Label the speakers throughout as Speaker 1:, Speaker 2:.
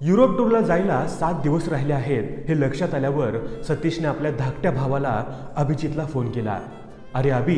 Speaker 1: Europe टूरला जायला 7 दिवस राहिले आहेत हे लक्षात आल्यावर सतीशने आपल्या धाकट्या भावाला अभिजितला फोन केला. अरे अभि,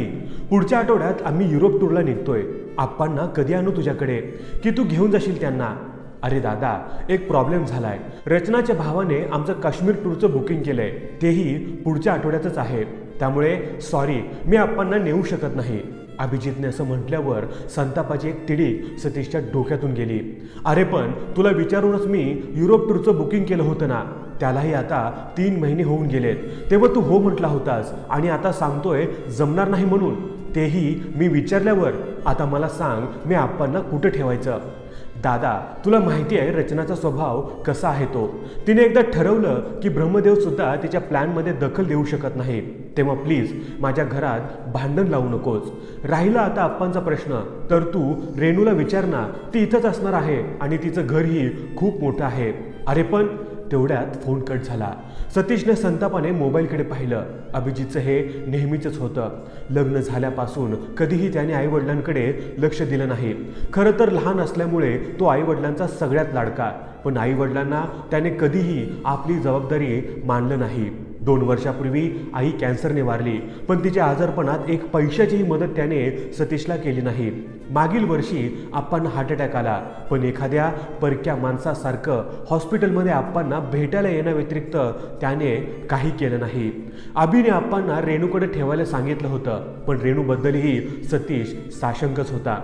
Speaker 1: पुढच्या आठवड्यात आम्ही युरोप टूरला निघतोय. आप्पांना कधी आणू तुझ्याकडे की तू घेऊन जाशील त्यांना? अरे दादा, एक प्रॉब्लेम झालाय. रचनाच्या भावाने आमचं काश्मीर टूरचं बुकिंग केलंय, तेही पुढच्या आठवड्यातच आहे. त्यामुळे सॉरी, मी आप्पांना नेऊ शकत नाही. अभिजितने असं म्हटल्यावर संतापाची एक तिडीक सतीशच्या डोक्यातून गेली. अरे पण तुला विचारूनच मी युरोप टूरचं बुकिंग केलं होतं ना. त्यालाही आता 3 महिने होऊन गेलेत. तेव्हा तू हो म्हटला होतास आणि आता सांगतोय जमणार नाही म्हणून. तेही मी विचारल्यावर. आता मला सांग, मी आप्पांना कुठं ठेवायचं? दादा, तुला माहिती आहे रचनाचा स्वभाव कसा आहे तो. तिने एकदा ठरवलं की ब्रह्मदेव सुद्धा तिच्या प्लॅनमध्ये दखल देऊ शकत नाही. तेव्हा प्लीज माझ्या घरात भांडण लावू नकोस. राहिला आता आप्पांचा प्रश्न, तर तू रेणूला विचार ना. ती इथंच असणार आहे आणि तिचं घरही खूप मोठं आहे. अरे पण तेवढ्यात फोन कट झाला. सतीशने संतापाने मोबाईलकडे पाहिलं. अभिजितचं हे नेहमीचंच होतं. लग्न झाल्यापासून कधीही त्याने आईवडिलांकडे लक्ष दिलं नाही. खरं तर लहान असल्यामुळे तो आईवडिलांचा सगळ्यात लाडका. पण आईवडिलांना त्याने कधीही आपली जबाबदारी मानलं नाही. 2 वर्षापूर्वी आई कॅन्सरने वारली, पण तिच्या आजारपणात एक पैशाचीही मदत त्याने सतीशला केली नाही. मागील वर्षी आप्पांना हार्ट अटॅक आला, पण एखाद्या परक्या माणसासारखं हॉस्पिटलमध्ये आप्पांना भेटायला येण्याव्यतिरिक्त त्याने काही केलं नाही. अभिने आप्पांना रेणूकडे ठेवायला सांगितलं होतं, पण रेणूबद्दलही सतीश साशंकच होता.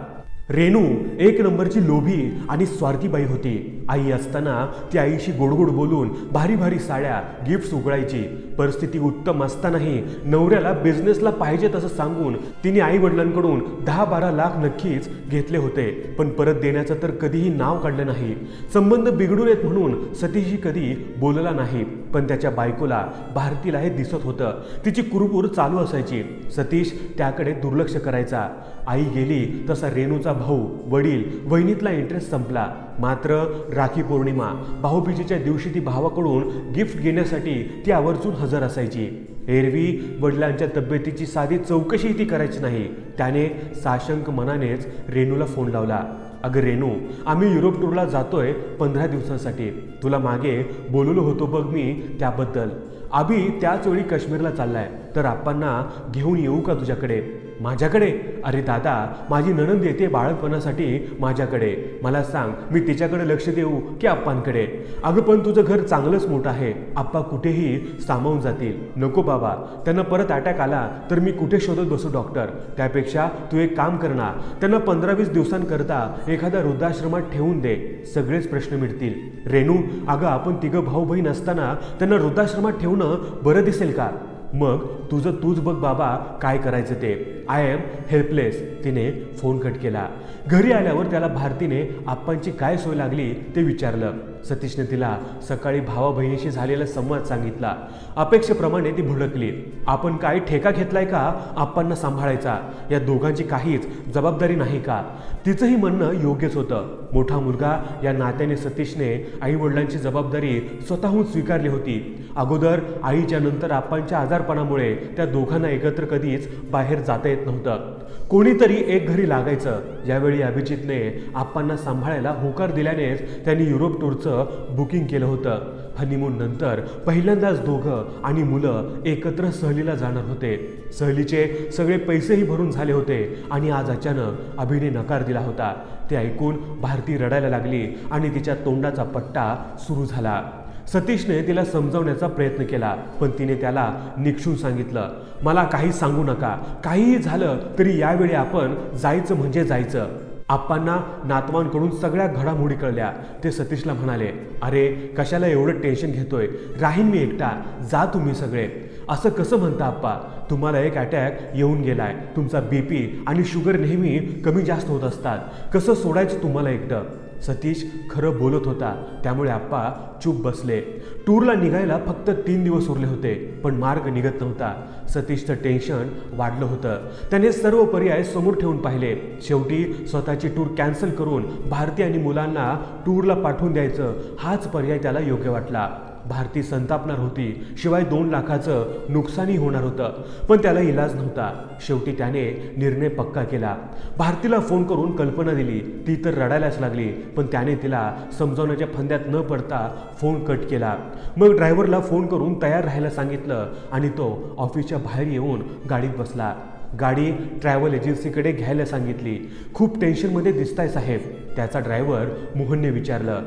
Speaker 1: रेणू 1 नंबरची लोभी आणि स्वार्थी बाई होती. आई असताना ती आईशी गोडगोड बोलून भारी भारी साड्या, गिफ्ट्स उघडायची. परिस्थिती उत्तम असतानाही नवऱ्याला बिझनेसला पाहिजे तसं सांगून तिने आई वडिलांकडून 10-12 लाख नक्कीच घेतले होते, पण परत देण्याचं तर कधीही नाव काढलं नाही. संबंध बिघडू नयेत म्हणून सतीशही कधी बोलला नाही, पण त्याच्या बायकोला, भारतीला हे दिसत होतं. तिची कुरबुर चालू असायची. सतीश त्याकडे दुर्लक्ष करायचा. आई गेली तसा रेणूचा भाऊ, वडील, वहिनीतला इंटरेस्ट संपला. मात्र राखी पौर्णिमा, भाऊबीजेच्या दिवशी ती भावाकडून गिफ्ट घेण्यासाठी ती आवर्जून हजर असायची. एरवी वडिलांच्या तब्येतीची साधी चौकशी ती करायची नाही. त्याने साशंक मनानेच रेणूला फोन लावला. अगं रेणू, आम्ही युरोप टूरला जातोय 15 दिवसांसाठी. तुला मागे बोललो होतो बघ मी त्याबद्दल. अभि त्याच वेळी काश्मीरला चाललाय, तर आप्पांना घेऊन येऊ का तुझ्याकडे? माझ्याकडे? अरे दादा, माझी नणंद येते बाळगपणासाठी माझ्याकडे. मला सांग, मी तिच्याकडे लक्ष देऊ की आप्पांकडे? अगं पण तुझं घर चांगलंच मोठं आहे. आप्पा कुठेही सामावून जातील. नको बाबा, त्यांना परत अटॅक आला तर मी कुठे शोधत बसू डॉक्टर? त्यापेक्षा तू एक काम कर ना, त्यांना 15-20 दिवसांकरता एखाद्या वृद्धाश्रमात ठेवून दे. सगळेच प्रश्न मिटतील. रेणू, अगं आपण 3 भाऊ बहीण असताना त्यांना वृद्धाश्रमात ठेवणं बरं दिसेल का? मग तुझं तूच बघ बाबा, काय करायचं ते. I am helpless. तिने फोन कट केला. घरी आल्यावर त्याला भारतीने आप्पांची काय सोय लागली ते विचारलं. सतीशने तिला सकाळी भावा बहिणीशी झालेला संवाद सांगितला. अपेक्षेप्रमाणे ती भडकली. आपण काय ठेका घेतलाय का आप्पांना सांभाळायचा? या दोघांची काहीच जबाबदारी नाही का? तिचंही म्हणणं योग्यच होतं. मोठा मुलगा या नात्याने सतीशने आईवडिलांची जबाबदारी स्वतःहून स्वीकारली होती. अगोदर आईच्या नंतर आप्पांच्या आजारपणामुळे त्या दोघांना एकत्र कधीच बाहेर जाता येत नव्हतं. कोणीतरी एक घरी लागायचं. यावेळी अभिजितने आप्पांना सांभाळायला होकार दिल्यानेच त्यांनी युरोप टूरचं बुकिंग केलं होतं. हनीमून नंतर पहिल्यांदाच दोघं आणि मुलं एकत्र सहलीला जाणार होते. सहलीचे सगळे पैसेही भरून झाले होते आणि आज अचानक अभिने नकार दिला होता. ते ऐकून भारती रडायला लागली आणि तिच्या तोंडाचा पट्टा सुरू झाला. सतीशने तिला समजावण्याचा प्रयत्न केला, पण तिने त्याला निक्षून सांगितलं, मला काही सांगू नका. काहीही झालं तरी यावेळी आपण जायचं म्हणजे जायचं. आप्पांना नातवांकडून सगळ्या घडामोडी कळल्या. ते सतीशला म्हणाले, अरे कशाला एवढं टेन्शन घेतोय? राहीन मी एकटा, जा तुम्ही सगळे. असं कसं म्हणता आप्पा? तुम्हाला एक अटॅक येऊन गेलाय. तुमचा BP आणि शुगर नेहमी कमी जास्त होत असतात. कसं सोडायचं तुम्हाला एकटं? सतीश खरं बोलत होता, त्यामुळे आप्पा चूप बसले. टूरला निघायला फक्त 3 दिवस उरले होते, पण मार्ग निघत नव्हता. सतीशचं टेन्शन वाढलं होतं. त्याने सर्व पर्याय समोर ठेवून पाहिले. शेवटी स्वतःची टूर कॅन्सल करून भारती आणि मुलांना टूरला पाठवून द्यायचं हाच पर्याय त्याला योग्य वाटला. भारती संतापणार होती, शिवाय 2 लाखाचं नुकसानही होणार होतं. पण त्याला इलाज नव्हता. शेवटी त्याने निर्णय पक्का केला. भारतीला फोन करून कल्पना दिली. ती तर रडायलाच लागली, पण त्याने तिला समजावण्याच्या फंद्यात न पडता फोन कट केला. मग ड्रायव्हरला फोन करून तयार राहायला सांगितलं आणि तो ऑफिसच्या बाहेर येऊन गाडीत बसला. गाडी ट्रॅव्हल एजन्सीकडे घ्यायला सांगितली. खूप टेन्शनमध्ये दिसताय साहेब, त्याचा ड्रायव्हर मोहनने विचारलं.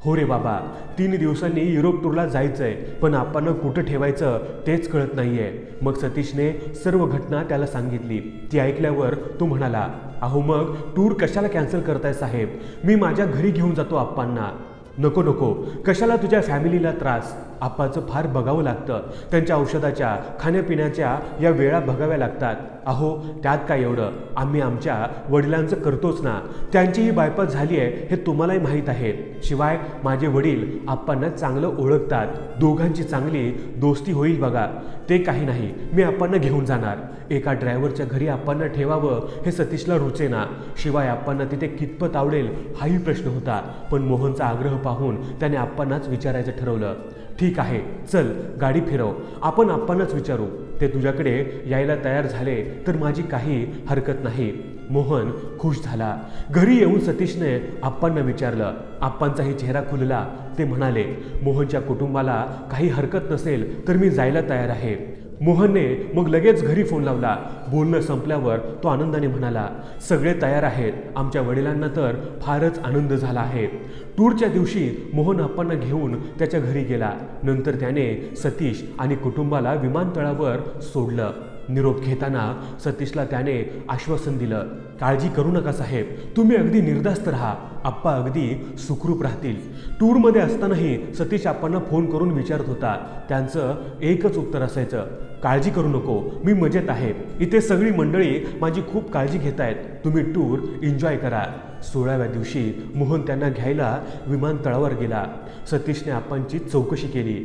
Speaker 1: हो रे बाबा, 3 दिवसांनी युरोप टूरला जायचंय, पण आपण कुठं ठेवायचं तेच कळत नाहीये. मग सतीशने सर्व घटना त्याला सांगितली. ती ऐकल्यावर तो म्हणाला, अहो मग टूर कशाला कॅन्सल करताय साहेब, मी माझ्या घरी घेऊन जातो आप्पांना. नको नको, कशाला तुझ्या फॅमिलीला त्रास, आप्पाचं फार बघावं लागतं, त्यांच्या औषधाच्या खाण्यापिण्याच्या या वेळा बघाव्या लागतात. अहो त्यात काय एवढं, आम्ही आमच्या वडिलांचं करतोच ना, त्यांचीही बायपास झाली आहे हे तुम्हालाही माहीत आहे. शिवाय माझे वडील आप्पांना चांगलं ओळखतात, दोघांची चांगली दोस्ती होईल बघा. ते काही नाही, मी आप्पांना घेऊन जाणार. एका ड्रायव्हरच्या घरी आप्पांना ठेवावं हे सतीशला रुचेना. शिवाय आप्पांना तिथे कितपत आवडेल हाही प्रश्न होता. पण मोहनचा आग्रह पाहून त्याने आप्पांनाच विचारायचं ठरवलं. ठीक आहे, चल गाडी फिरव, आपण आप्पांनाच विचारू. ते तुझ्याकडे यायला तयार झाले तर माझी काही हरकत नाही. मोहन खुश झाला. घरी येऊन सतीशने आप्पांना विचारलं. आप्पांचाही चेहरा खुलला. ते म्हणाले, मोहनच्या कुटुंबाला काही हरकत नसेल तर मी जायला तयार आहे. मोहनने मग लगेच घरी फोन लावला. बोलणं संपल्यावर तो आनंदाने म्हणाला, सगळे तयार आहेत, आमच्या वडिलांना तर फारच आनंद झाला आहे. टूरच्या दिवशी मोहन आप्पांना घेऊन त्याच्या घरी गेला. नंतर त्याने सतीश आणि कुटुंबाला विमानतळावर सोडलं. निरोप घेताना सतीशला त्याने आश्वासन दिलं, काळजी करू नका साहेब, तुम्ही अगदी निर्धास्त राहा, आप्पा अगदी सुखरूप राहतील. टूरमध्ये असतानाही सतीश आप्पांना फोन करून विचारत होता. त्यांचं एकच उत्तर असायचं, काळजी करू नको, मी मजेत आहे. इथे सगळी मंडळी माझी खूप काळजी घेत आहेत, तुम्ही टूर एन्जॉय करा. 16व्या दिवशी मोहन त्यांना घ्यायला विमानतळावर गेला. सतीशने आप्पांची चौकशी केली.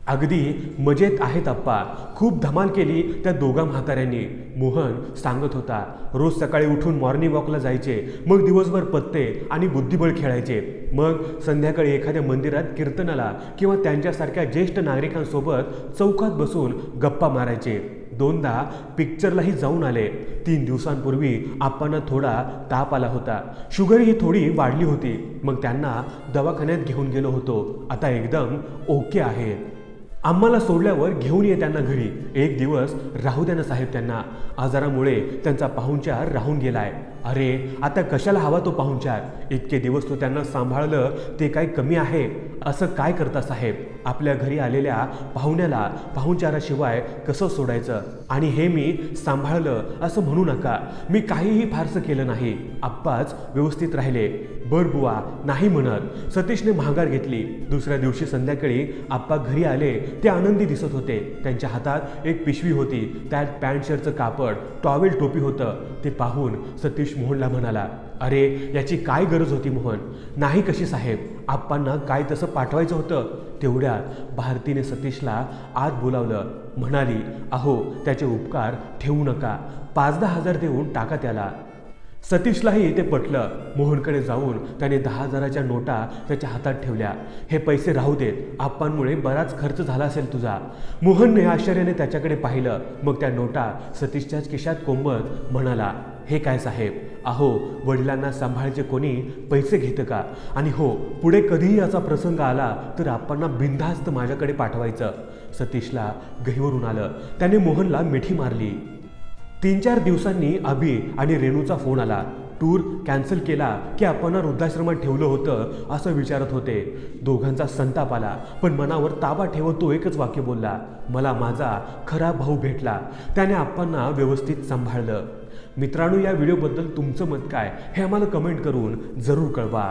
Speaker 1: अगदी मजेत आहेत आप्पा, खूप धमाल केली त्या दोघा म्हाताऱ्यांनी. मोहन सांगत होता, रोज सकाळी उठून मॉर्निंग वॉकला जायचे, मग दिवसभर पत्ते आणि बुद्धिबळ खेळायचे, मग संध्याकाळी एखाद्या मंदिरात कीर्तनाला किंवा त्यांच्यासारख्या ज्येष्ठ नागरिकांसोबत चौकात बसून गप्पा मारायचे. 2दा पिक्चरलाही जाऊन आले. 3 दिवसांपूर्वी आप्पांना थोडा ताप आला होता, शुगरही थोडी वाढली होती. मग त्यांना दवाखान्यात घेऊन गेलो होतो. आता एकदम ओके आहे. आम्हाला सोडल्यावर घेऊन ये त्यांना घरी, 1 दिवस राहू द्या ना साहेब त्यांना, आजारामुळे त्यांचा पाहुणचार राहून गेलाय. अरे आता कशाला हवा तो पाहुणचार, इतके दिवस तो त्यांना सांभाळलं ते काय कमी आहे. असं काय करता साहेब, आपल्या घरी आलेल्या पाहुण्याला पाहुणचाराशिवाय कसं सोडायचं. आणि हे मी सांभाळलं असं म्हणू नका, मी काहीही फारसं केलं नाही, आप्पाच व्यवस्थित राहिले. बर बुवा नाही म्हणत. सतीशने माघार घेतली. दुसऱ्या दिवशी संध्याकाळी आप्पा घरी आले. ते आनंदी दिसत होते. त्यांच्या हातात एक पिशवी होती, त्यात पॅन्ट शर्टचं कापड, टॉवेल टोपी होतं. ते पाहून सतीश मोहनला म्हणाला, अरे याची काय गरज होती मोहन. नाही कशी साहेब, आप्पांना काय तसं पाठवायचं होतं. तेवढ्यात भारतीने सतीशला आत बोलावलं. म्हणाली, अहो त्याचे उपकार ठेवू नका, 5-10 हजार देऊन टाका त्याला. सतीशलाही ते पटलं. मोहनकडे जाऊन त्याने 10 हजाराच्या नोटा त्याच्या हातात ठेवल्या. हे पैसे राहू देत, आप्पांमुळे बराच खर्च झाला असेल तुझा. मोहनने आश्चर्याने त्याच्याकडे पाहिलं. मग त्या नोटा सतीशच्याच खिशात कोंबत म्हणाला, हे काय साहेब, अहो वडिलांना सांभाळायचे कोणी पैसे घेतं का. आणि हो, पुढे कधीही असा प्रसंग आला तर आप्पांना बिनधास्त माझ्याकडे पाठवायचं. सतीशला गहिवरून आलं. त्याने मोहनला मिठी मारली. 3-4 दिवसांनी अभि आणि रेणूचा फोन आला. टूर कॅन्सल केला की आपण वृद्धाश्रमात ठेवलं होतं असं विचारत होते. दोघांचा संताप आला, पण मनावर ताबा ठेवत तो एकच वाक्य बोलला, मला माझा खरा भाऊ भेटला, त्याने आप्पांना व्यवस्थित सांभाळलं. मित्रांनो, या व्हिडिओबद्दल तुमचं मत काय हे आम्हाला कमेंट करून जरूर कळवा.